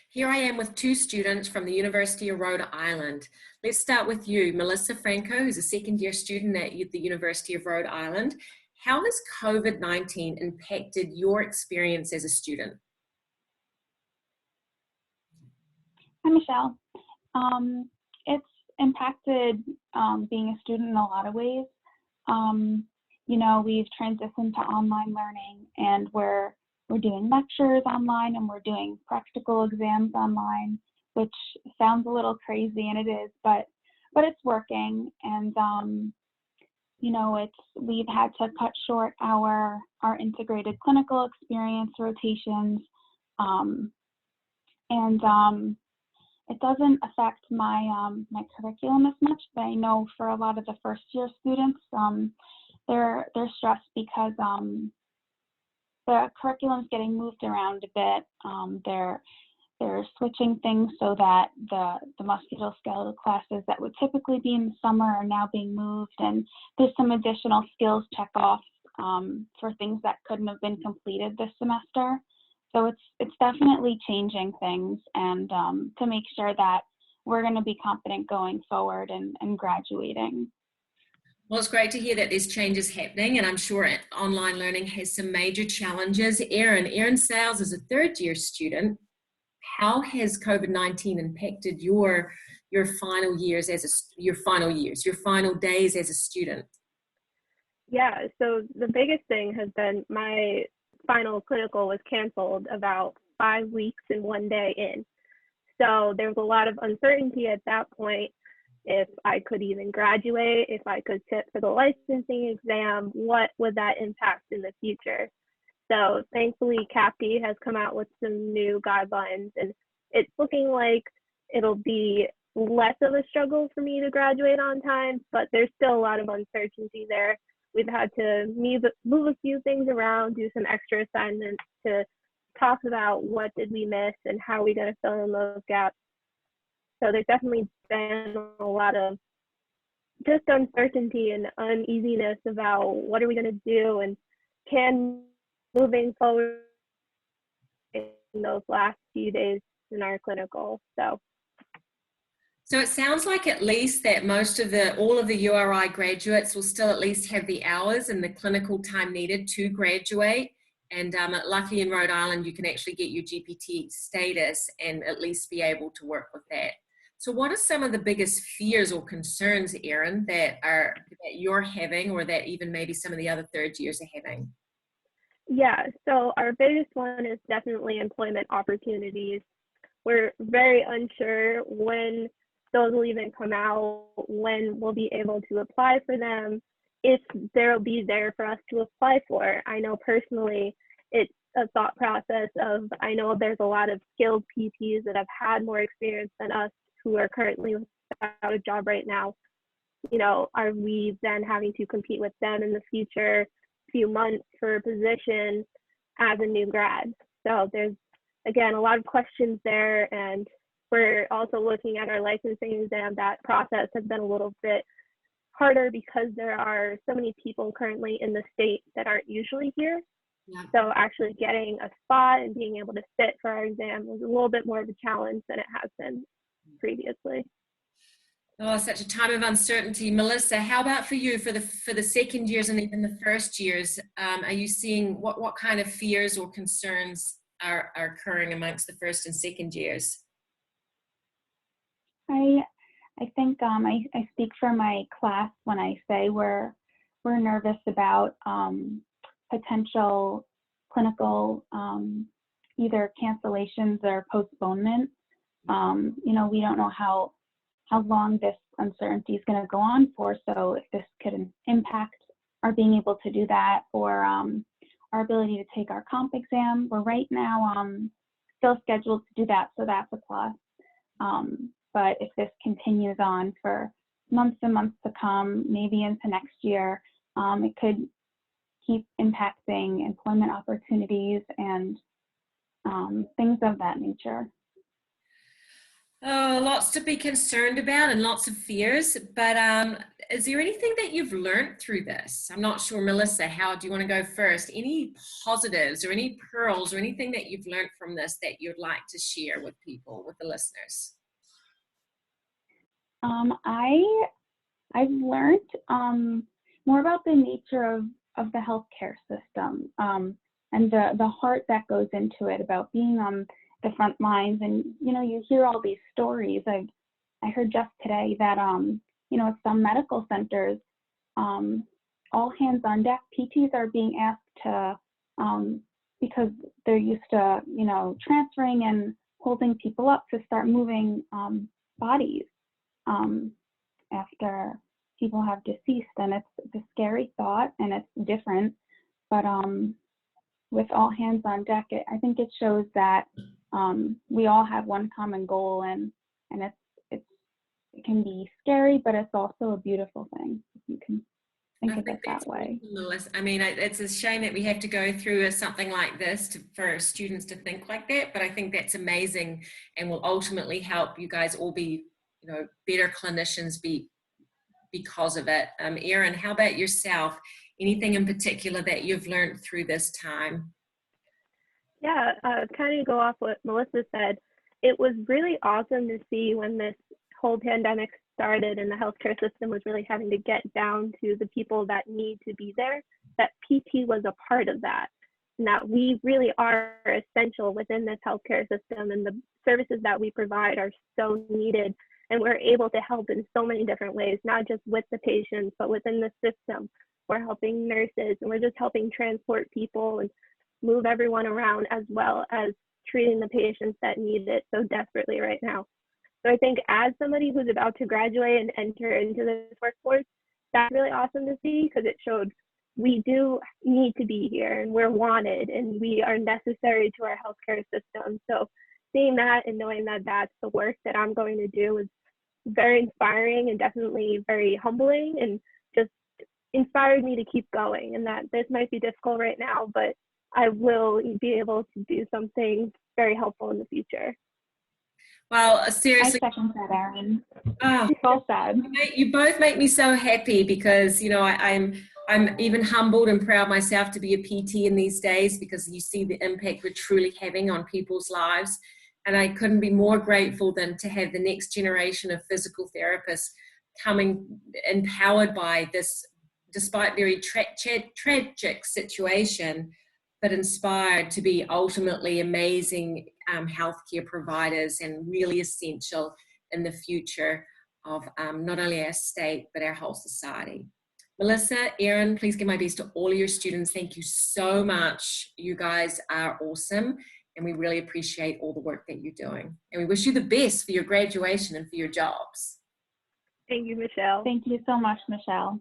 Here I am with two students from the University of Rhode Island. Let's start with you, Melissa Franco, who's a second year student at the University of Rhode Island. How has COVID-19 impacted your experience as a student? Hi, Michelle. It's impacted being a student in a lot of ways. We've transitioned to online learning, and we're doing lectures online, and we're doing practical exams online, which sounds a little crazy, and it is, but it's working. And we've had to cut short our integrated clinical experience rotations, it doesn't affect my my curriculum as much, but I know for a lot of the first year students, they're stressed because the curriculum's getting moved around a bit. They're switching things so that the musculoskeletal classes that would typically be in the summer are now being moved, and there's some additional skills checkoffs for things that couldn't have been completed this semester. So it's definitely changing things, and to make sure that we're going to be competent going forward and graduating. Well, it's great to hear that there's changes happening, and I'm sure online learning has some major challenges. Erin Sayles is a third year student. How has COVID-19 impacted your final years your final days as a student? Yeah, so the biggest thing has been my final clinical was canceled about 5 weeks and 1 day in. So there was a lot of uncertainty at that point, if I could even graduate, if I could sit for the licensing exam, what would that impact in the future? So thankfully, CAPTE has come out with some new guidelines, and it's looking like it'll be less of a struggle for me to graduate on time, but there's still a lot of uncertainty there. We've had to move a few things around, do some extra assignments to talk about what did we miss and how are we going to fill in those gaps. So there's definitely been a lot of just uncertainty and uneasiness about what are we going to do, and can moving forward in those last few days in our clinical. So it sounds like at least that all of the URI graduates will still at least have the hours and the clinical time needed to graduate. And luckily in Rhode Island, you can actually get your GPT status and at least be able to work with that. So what are some of the biggest fears or concerns, Erin, that you're having, or that even maybe some of the other third years are having? Yeah, so our biggest one is definitely employment opportunities. We're very unsure when those will even come out, when we'll be able to apply for them, if they'll be there for us to apply for. I know personally, it's a thought process of, I know there's a lot of skilled PTs that have had more experience than us who are currently without a job right now. Are we then having to compete with them in the future few months for a position as a new grad? So there's, again, a lot of questions there, and we're also looking at our licensing exam. That process has been a little bit harder because there are so many people currently in the state that aren't usually here. Yeah. So actually getting a spot and being able to sit for our exam was a little bit more of a challenge than it has been previously. Oh, such a time of uncertainty. Melissa, how about for you, for the second years and even the first years? Are you seeing what kind of fears or concerns are occurring amongst the first and second years? I think I speak for my class when I say we're nervous about potential clinical either cancellations or postponement. We don't know how long this uncertainty is going to go on for, so if this could impact our being able to do that, or our ability to take our comp exam. We're right now still scheduled to do that, so that's a plus. But if this continues on for months and months to come, maybe into next year, it could keep impacting employment opportunities and things of that nature. Oh, lots to be concerned about and lots of fears. But is there anything that you've learned through this? I'm not sure, Melissa, how do you want to go first? Any positives or any pearls or anything that you've learned from this that you'd like to share with people, with the listeners? I've learned more about the nature of the healthcare system, and the heart that goes into it, about being on the front lines. And you hear all these stories. I heard just today that at some medical centers, all hands on deck, PTs are being asked to, because they're used to transferring and holding people up, to start moving bodies after people have deceased. And it's a scary thought, and it's different, but with all hands on deck, I think it shows that we all have one common goal, and it can be scary, but it's also a beautiful thing. You can think of it that way. Melissa. I mean, it's a shame that we have to go through something like this for students to think like that, but I think that's amazing and will ultimately help you guys all be, better clinicians because of it. Erin, how about yourself? Anything in particular that you've learned through this time? Yeah, kind of go off what Melissa said. It was really awesome to see when this whole pandemic started and the healthcare system was really having to get down to the people that need to be there, that PT was a part of that, and that we really are essential within this healthcare system, and the services that we provide are so needed, and we're able to help in so many different ways, not just with the patients, but within the system. We're helping nurses, and we're just helping transport people and move everyone around, as well as treating the patients that need it so desperately right now. So I think as somebody who's about to graduate and enter into this workforce, that's really awesome to see, because it showed we do need to be here, and we're wanted, and we are necessary to our healthcare system. So seeing that and knowing that that's the work that I'm going to do is very inspiring, and definitely very humbling, and just inspired me to keep going, and that this might be difficult right now, but I will be able to do something very helpful in the future. Well, seriously. I second that, Erin. Oh, Well said. you both make me so happy, because I'm even humbled and proud myself to be a PT in these days, because you see the impact we're truly having on people's lives. And I couldn't be more grateful than to have the next generation of physical therapists coming empowered by this, despite very tragic situation, but inspired to be ultimately amazing healthcare providers, and really essential in the future of not only our state, but our whole society. Melissa, Erin, please give my best to all of your students. Thank you so much. You guys are awesome, and we really appreciate all the work that you're doing. And we wish you the best for your graduation and for your jobs. Thank you, Michelle. Thank you so much, Michelle.